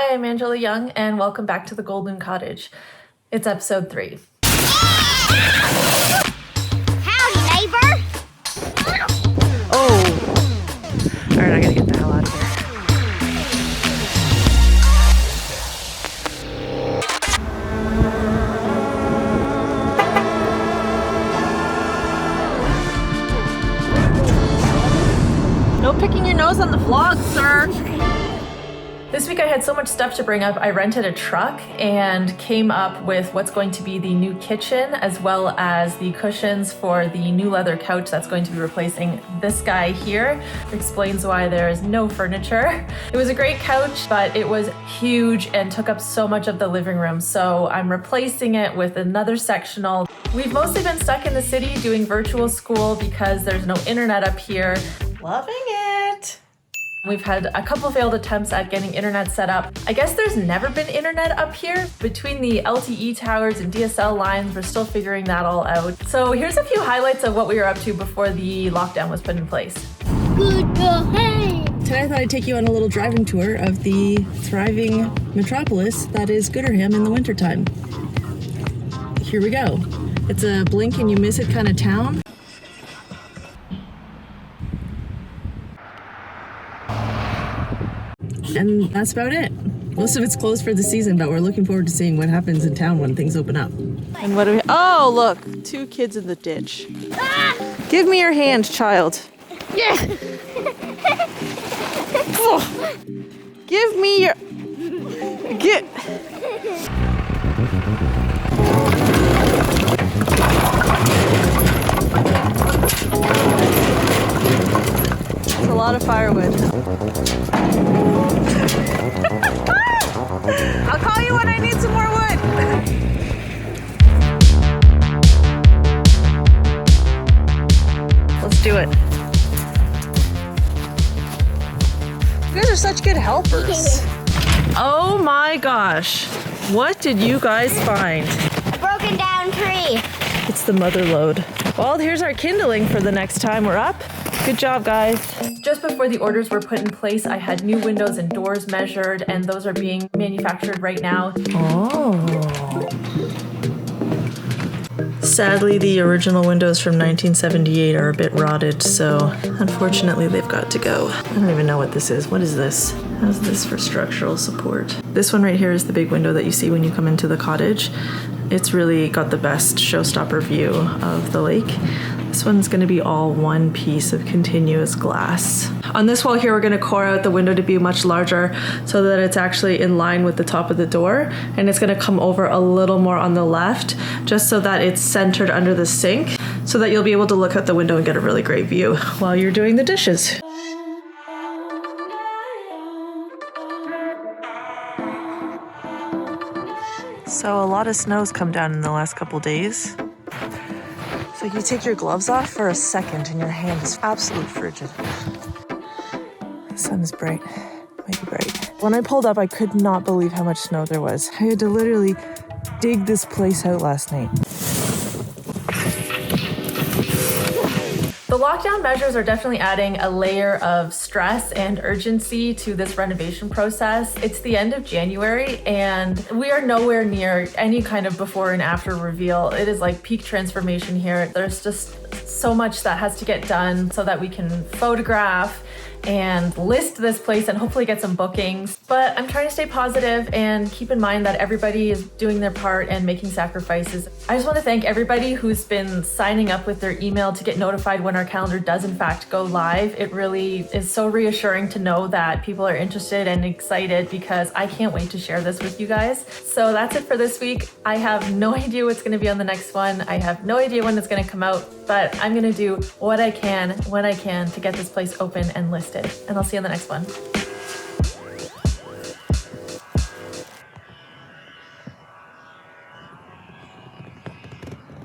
Hi, I'm Angela Young, and welcome back to the Gold Loon cottage. It's episode 3. Howdy, neighbor! Oh! Alright, I gotta get the hell out of here. No picking your nose on the vlog, sir! This week I had so much stuff to bring up, I rented a truck and came up with what's going to be the new kitchen, as well as the cushions for the new leather couch that's going to be replacing this guy here. Explains why there is no furniture. It was a great couch, but it was huge and took up so much of the living room, so I'm replacing it with another sectional. We've mostly been stuck in the city doing virtual school because there's no internet up here. Loving it! We've had a couple failed attempts at getting internet set up. I guess there's never been internet up here. Between the LTE towers and DSL lines, we're still figuring that all out. So here's a few highlights of what we were up to before the lockdown was put in place. Good girl, hey! Today I thought I'd take you on a little driving tour of the thriving metropolis that is Gooderham in the wintertime. Here we go. It's a blink and you miss it kind of town. And that's about it. Most of it's closed for the season, but we're looking forward to seeing what happens in town when things open up. And what do we... Oh, look! 2 kids in the ditch. Ah! Give me your hand, child. Yeah! Oh. Give me your... Get... It's a lot of firewood. I'll call you when I need some more wood. Let's do it. You guys are such good helpers. Oh my gosh. What did you guys find? A broken down tree. It's the mother lode. Well, here's our kindling for the next time we're up. Good job, guys. Just before the orders were put in place, I had new windows and doors measured, and those are being manufactured right now. Oh. Sadly, the original windows from 1978 are a bit rotted, so unfortunately they've got to go. I don't even know what this is. What is this? How's this for structural support? This one right here is the big window that you see when you come into the cottage. It's really got the best showstopper view of the lake. This one's gonna be all one piece of continuous glass. On this wall here, we're gonna core out the window to be much larger so that it's actually in line with the top of the door. And it's gonna come over a little more on the left, just so that it's centered under the sink, so that you'll be able to look out the window and get a really great view while you're doing the dishes. So a lot of snow's come down in the last couple days. So you take your gloves off for a second and your hand is absolutely frigid. The sun is bright, maybe bright. When I pulled up, I could not believe how much snow there was. I had to literally dig this place out last night. The lockdown measures are definitely adding a layer of stress and urgency to this renovation process. It's the end of January and we are nowhere near any kind of before and after reveal. It is like peak transformation here. There's just so much that has to get done so that we can photograph and list this place and hopefully get some bookings. But I'm trying to stay positive and keep in mind that everybody is doing their part and making sacrifices. I just want to thank everybody who's been signing up with their email to get notified when our calendar does in fact go live. It really is so reassuring to know that people are interested and excited because I can't wait to share this with you guys. So that's it for this week. I have no idea what's going to be on the next one. I have no idea when it's going to come out, but I'm going to do what I can when I can to get this place open and listed. And I'll see you on the next one.